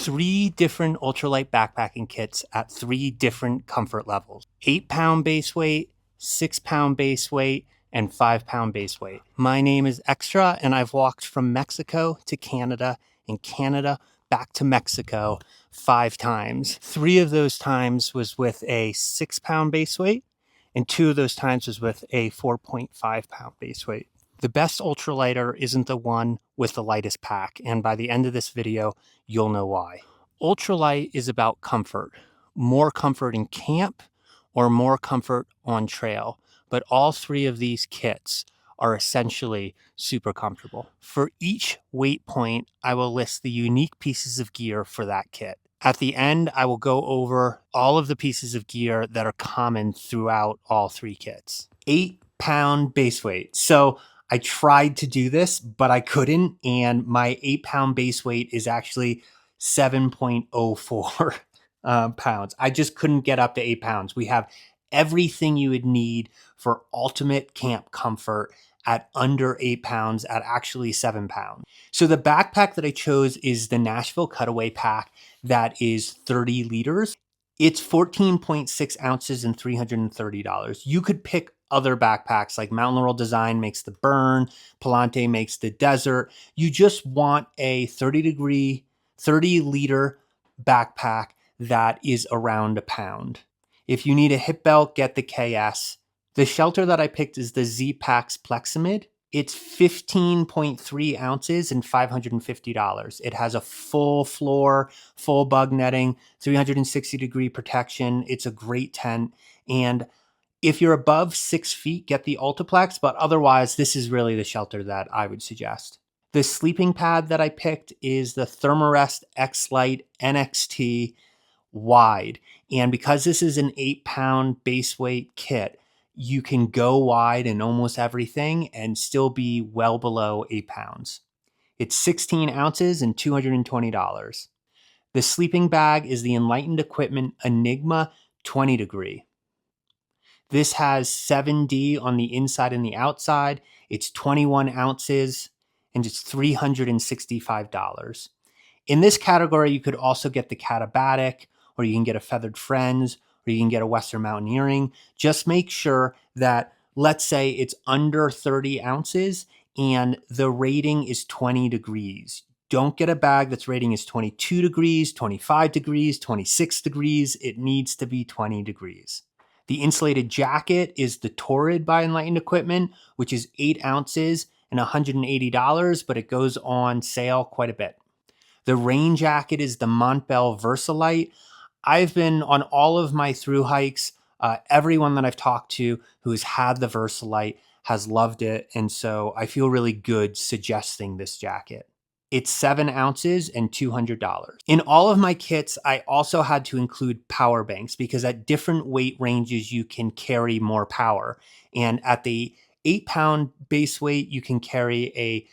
3 different ultralight backpacking kits at 3 different comfort levels: 8-pound base weight, 6-pound base weight, and 5-pound base weight. My name is Extra, and I've walked from Mexico to Canada and Canada back to Mexico 5 times. 3 of those times was with a 6-pound base weight, and 2 of those times was with a 4.5-pound base weight. The best ultralighter isn't the one with the lightest pack, and by the end of this video, you'll know why. Ultralight is about comfort. More comfort in camp or more comfort on trail. But all 3 of these kits are essentially super comfortable. For each weight point, I will list the unique pieces of gear for that kit. At the end, I will go over all of the pieces of gear that are common throughout all 3 kits. 8-pound base weight. So I tried to do this, but I couldn't, and my 8-pound base weight is actually 7.04 pounds. I just couldn't get up to 8 pounds. We have everything you would need for ultimate camp comfort at under 8 pounds, at actually 7 pounds. So the backpack that I chose is the Nashville Cutaway Pack that is 30 liters. It's 14.6 ounces and $330. You could pick other backpacks like Mountain Laurel Design makes the Burn, Palante makes the Desert. You just want a 30-liter backpack that is around a pound. If you need a hip belt, get the KS. The shelter that I picked is the Z-Pax Plexamid. It's 15.3 ounces and $550. It has a full floor, full bug netting, 360-degree protection. It's a great tent. And if you're above 6 feet, get the Ultiplex, but otherwise, this is really the shelter that I would suggest. The sleeping pad that I picked is the Thermarest X-Lite NXT wide. And because this is an 8-pound base weight kit, you can go wide in almost everything and still be well below 8 pounds. It's 16 ounces and $220. The sleeping bag is the Enlightened Equipment Enigma 20 degree. This has 7D on the inside and the outside. It's 21 ounces and it's $365. In this category, you could also get the Catabatic, or you can get a Feathered Friends, or you can get a Western Mountaineering. Just make sure that, let's say it's under 30 ounces and the rating is 20 degrees. Don't get a bag that's rating is 22 degrees, 25 degrees, 26 degrees. It needs to be 20 degrees. The insulated jacket is the Torrid by Enlightened Equipment, which is 8 ounces and $180, but it goes on sale quite a bit. The rain jacket is the Montbell Versalite. I've been on all of my thru hikes. Everyone that I've talked to who has had the Versalite has loved it. And so I feel really good suggesting this jacket. It's 7 ounces and $200. In all of my kits, I also had to include power banks because at different weight ranges, you can carry more power. And at the 8-pound base weight, you can carry a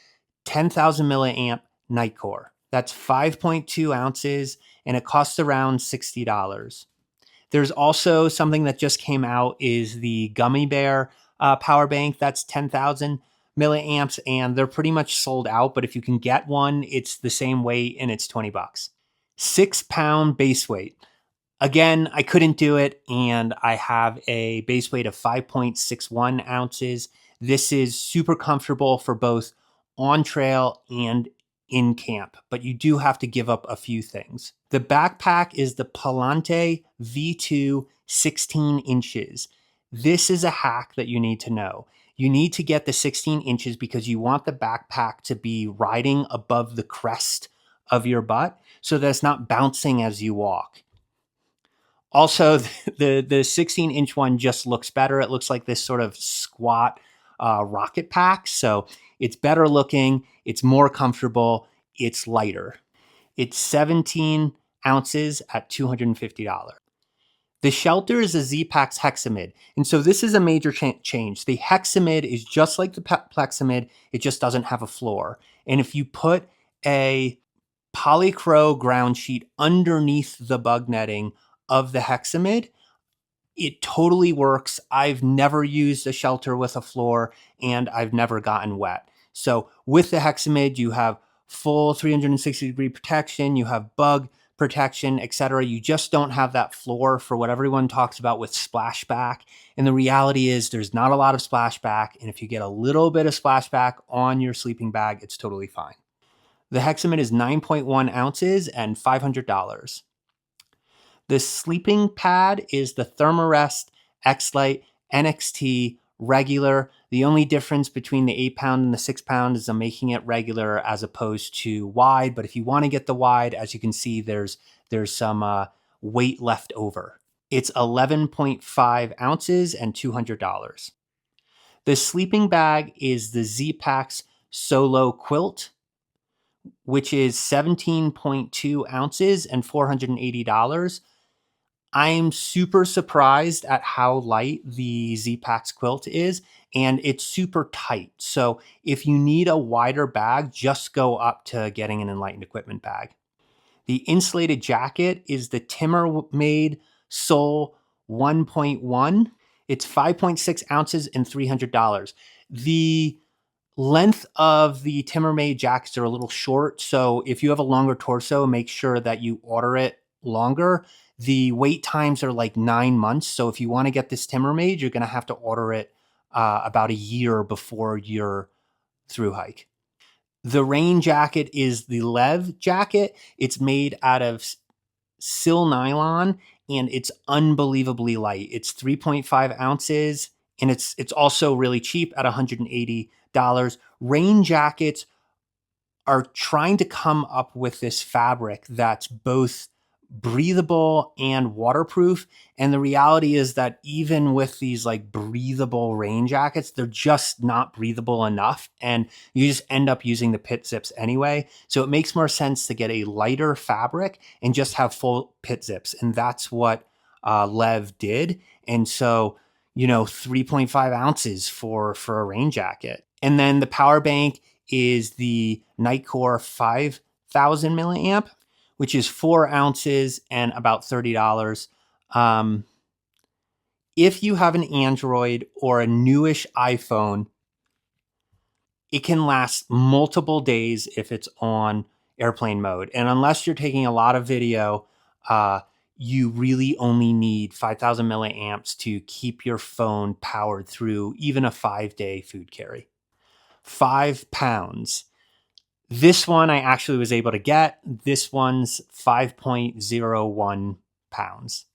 10,000 milliamp Nitecore. That's 5.2 ounces and it costs around $60. There's also something that just came out is the Gummy Bear power bank. That's 10,000 milliamps and they're pretty much sold out. But if you can get one, it's the same weight and it's $20. 6-pound base weight. Again, I couldn't do it and I have a base weight of 5.61 ounces. This is super comfortable for both on trail and in camp, but you do have to give up a few things. The backpack is the Palante V2 16 inches. This is a hack that you need to know. You need to get the 16 inches because you want the backpack to be riding above the crest of your butt so that it's not bouncing as you walk. Also, the 16-inch one just looks better. It looks like this sort of squat rocket pack. So it's better looking, it's more comfortable, it's lighter. It's 17 ounces at $250. The shelter is a Z-Pax Hexamid. And so this is a major change. The Hexamid is just like the Plexamid, it just doesn't have a floor. And if you put a polycro ground sheet underneath the bug netting of the Hexamid, it totally works. I've never used a shelter with a floor and I've never gotten wet. So with the Hexamid, you have full 360-degree protection. You have bug protection, etc. You just don't have that floor for what everyone talks about with splashback. And the reality is there's not a lot of splashback. And if you get a little bit of splashback on your sleeping bag, it's totally fine. The Hexamid is 9.1 ounces and $500. The sleeping pad is the Thermarest X-Lite NXT regular. The only difference between the 8-pound and the 6-pound is I'm making it regular as opposed to wide. But if you want to get the wide, as you can see, there's some weight left over. It's 11.5 ounces and $200. The sleeping bag is the Z-Packs Solo Quilt, which is 17.2 ounces and $480. I'm super surprised at how light the Z-Packs quilt is, and it's super tight. So if you need a wider bag, just go up to getting an Enlightened Equipment bag. The insulated jacket is the Timmermade Soul 1.1. It's 5.6 ounces and $300. The length of the Timmermade jackets are a little short, so if you have a longer torso, make sure that you order it longer. The wait times are like 9 months, so if you want to get this Timmermade, you're going to have to order it about a year before your thru hike. The rain jacket is the Lev jacket. It's made out of sil nylon, and it's unbelievably light. It's 3.5 ounces, and it's also really cheap at $180. Rain jackets are trying to come up with this fabric that's both breathable and waterproof. And the reality is that even with these like breathable rain jackets, they're just not breathable enough. And you just end up using the pit zips anyway. So it makes more sense to get a lighter fabric and just have full pit zips. And that's what Lev did. And so, 3.5 ounces for a rain jacket. And then the power bank is the Nitecore 5000 milliamp, which is 4 ounces and about $30. If you have an Android or a newish iPhone, it can last multiple days if it's on airplane mode. And unless you're taking a lot of video, you really only need 5,000 milliamps to keep your phone powered through even a 5-day food carry. 5 pounds. This one I actually was able to get. This one's 5.01 pounds.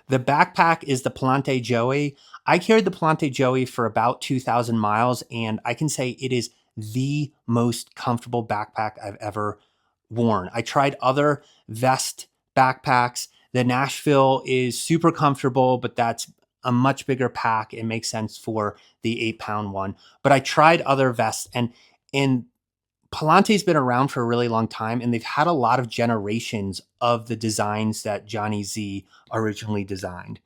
The backpack is the Palante Joey. I carried the Palante Joey for about 2,000 miles, and I can say it is the most comfortable backpack I've ever worn. I tried other vest backpacks. The Nashville is super comfortable, but that's a much bigger pack. It makes sense for the 8-pound one. But I tried other vests, and Palante's been around for a really long time, and they've had a lot of generations of the designs that Johnny Z originally designed.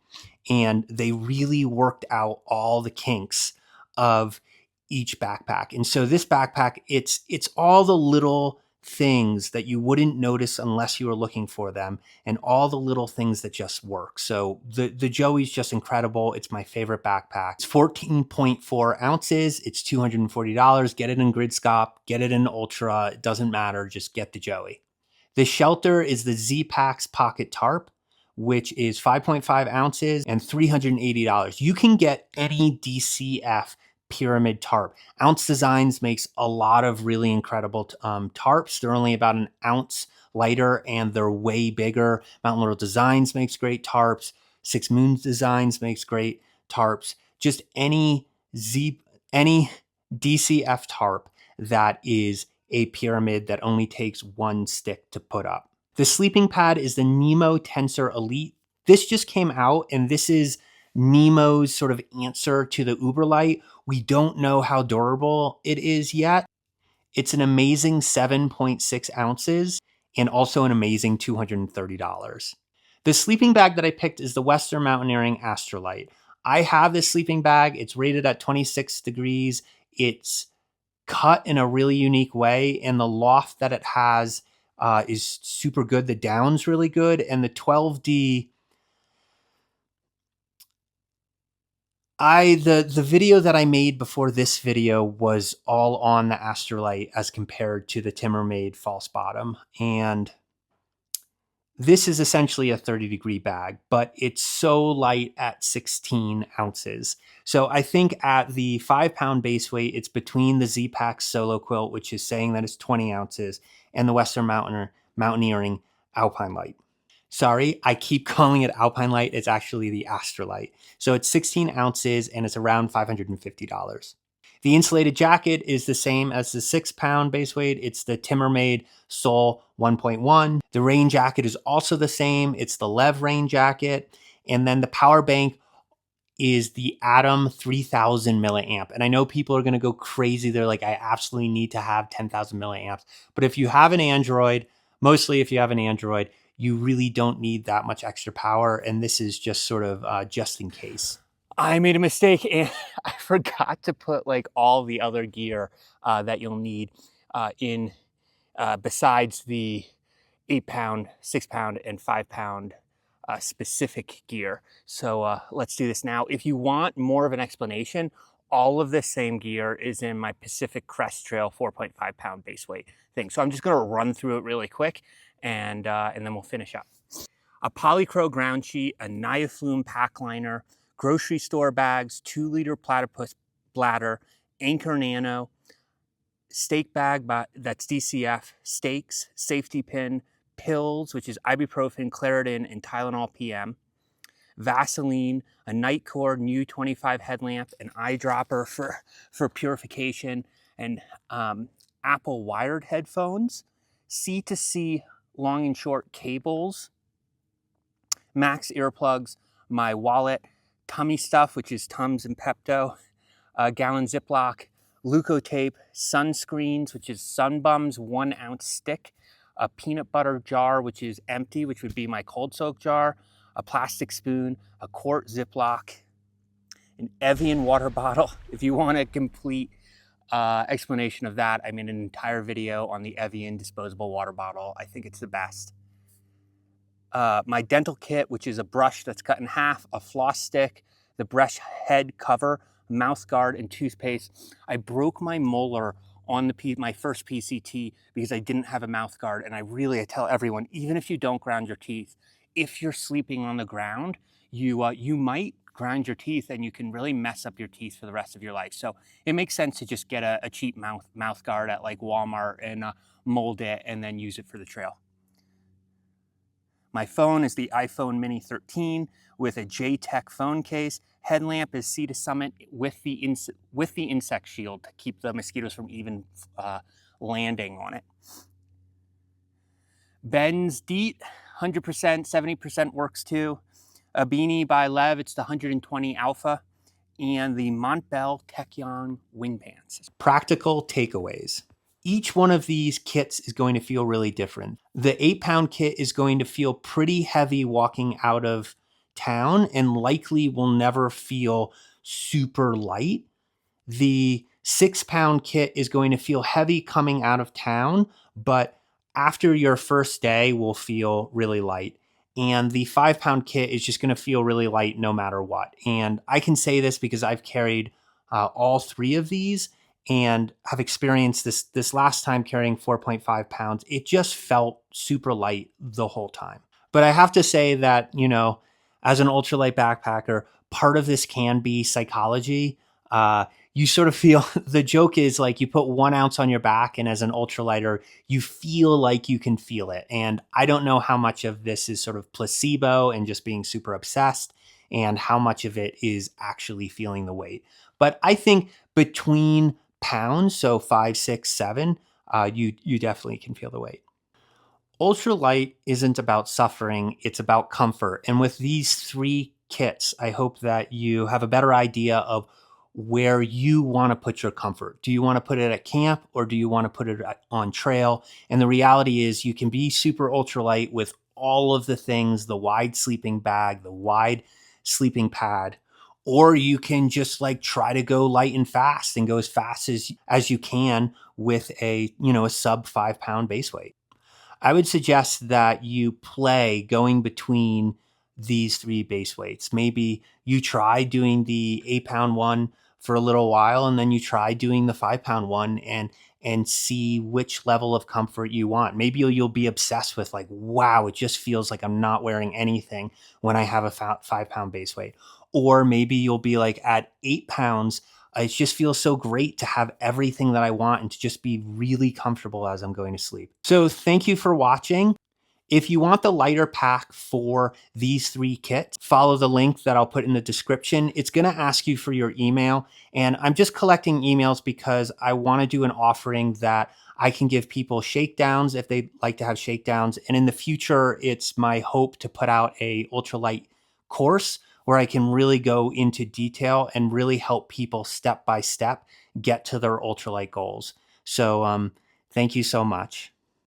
And they really worked out all the kinks of each backpack. And so this backpack, it's all the little things that you wouldn't notice unless you were looking for them, and all the little things that just work. So the Joey's just incredible. It's my favorite backpack. It's 14.4 ounces. It's $240. Get it in grid scop, get it in ultra. It doesn't matter. Just get the Joey. The shelter is the Z-Packs Pocket Tarp, which is 5.5 ounces and $380. You can get any DCF pyramid tarp. Ounce Designs makes a lot of really incredible tarps. They're only about an ounce lighter and they're way bigger. Mountain Laurel Designs makes great tarps. Six Moons Designs makes great tarps. Just any DCF tarp that is a pyramid that only takes one stick to put up. The sleeping pad is the Nemo Tensor Elite. This just came out, and this is Nemo's sort of answer to the Uberlight. We don't know how durable it is yet. It's an amazing 7.6 ounces and also an amazing $230. The sleeping bag that I picked is the Western Mountaineering Astrolight. I have this sleeping bag. It's rated at 26 degrees. It's cut in a really unique way, and the loft that it has is super good. The down's really good, and the 12D. The video that I made before this video was all on the Astrolight as compared to the Timmermade false bottom, and This is essentially a 30-degree bag, but it's so light at 16 ounces. So I think at the 5-pound base weight, it's between the Z-Pack Solo Quilt, which is saying that it's 20 ounces, and the Western Mountaineering Alpine Light. Sorry, I keep calling it Alpine Light. It's actually the Astralight. So it's 16 ounces and it's around $550. The insulated jacket is the same as the 6-pound base weight. It's the Timmermade Sol 1.1. The rain jacket is also the same. It's the Lev rain jacket. And then the power bank is the Atom 3000 milliamp. And I know people are going to go crazy. They're like, I absolutely need to have 10,000 milliamps. But if you have an Android, mostly if you have an Android, you really don't need that much extra power. And this is just sort of just in case. I made a mistake and I forgot to put like all the other gear that you'll need in besides the 8-pound, 6-pound, and 5-pound specific gear. So let's do this now. If you want more of an explanation, all of this same gear is in my Pacific Crest Trail 4.5-pound base weight thing. So I'm just going to run through it really quick and then we'll finish up. A Polycro ground sheet, a Niaflume pack liner, grocery store bags, 2-liter platypus bladder, Anchor Nano, steak bag that's DCF, steaks, safety pin, pills, which is ibuprofen, Claritin, and Tylenol PM, Vaseline, a Nightcore Nu 25 headlamp, an eyedropper for purification, and Apple wired headphones, C2C long and short cables, Max earplugs, my wallet, tummy stuff, which is Tums and Pepto, a gallon Ziploc, Leukotape, sunscreens, which is Sunbum's 1-ounce stick, a peanut butter jar, which is empty, which would be my cold soak jar, a plastic spoon, a quart Ziploc, an Evian water bottle. If you want a complete explanation of that, I made an entire video on the Evian disposable water bottle. I think it's the best. My dental kit, which is a brush that's cut in half, a floss stick, the brush head cover, mouth guard, and toothpaste. I broke my molar on my first PCT because I didn't have a mouth guard. And I tell everyone, even if you don't ground your teeth, if you're sleeping on the ground, you might grind your teeth and you can really mess up your teeth for the rest of your life. So it makes sense to just get a cheap mouth guard at like Walmart and mold it and then use it for the trail. My phone is the iPhone Mini 13 with a JTech phone case. Headlamp is Sea to Summit with the insect shield to keep the mosquitoes from even landing on it. Ben's DEET, 100%, 70% works too. A beanie by Lev, it's the 120 Alpha. And the Montbell Tecyon wing pants. Practical takeaways. Each one of these kits is going to feel really different. The 8-pound kit is going to feel pretty heavy walking out of town and likely will never feel super light. The 6-pound kit is going to feel heavy coming out of town, but after your first day will feel really light. And the 5-pound kit is just going to feel really light no matter what. And I can say this because I've carried all 3 of these and have experienced this last time carrying 4.5 pounds. It just felt super light the whole time. But I have to say that, as an ultralight backpacker, part of this can be psychology. You sort of feel, the joke is like you put 1 ounce on your back and as an ultralighter, you feel like you can feel it. And I don't know how much of this is sort of placebo and just being super obsessed and how much of it is actually feeling the weight. But I think between pounds, so 5, 6, 7, you definitely can feel the weight. Ultralight isn't about suffering, it's about comfort. And with these 3 kits, I hope that you have a better idea of where you want to put your comfort. Do you want to put it at camp or do you want to put it on trail? And the reality is you can be super ultralight with all of the things, the wide sleeping bag, the wide sleeping pad, or you can just like try to go light and fast and go as fast as you can with a sub 5-pound base weight. I would suggest that you play going between these 3 base weights. Maybe you try doing the 8-pound one for a little while and then you try doing the 5-pound one and and see which level of comfort you want. Maybe you'll be obsessed with like, wow, it just feels like I'm not wearing anything when I have a 5 pound base weight. Or maybe you'll be like at 8 pounds, it just feels so great to have everything that I want and to just be really comfortable as I'm going to sleep. So thank you for watching. If you want the lighter pack for these 3 kits, follow the link that I'll put in the description. It's gonna ask you for your email, and I'm just collecting emails because I wanna do an offering that I can give people shakedowns if they'd like to have shakedowns. And in the future, it's my hope to put out a ultralight course where I can really go into detail and really help people step by step get to their ultralight goals. So thank you so much.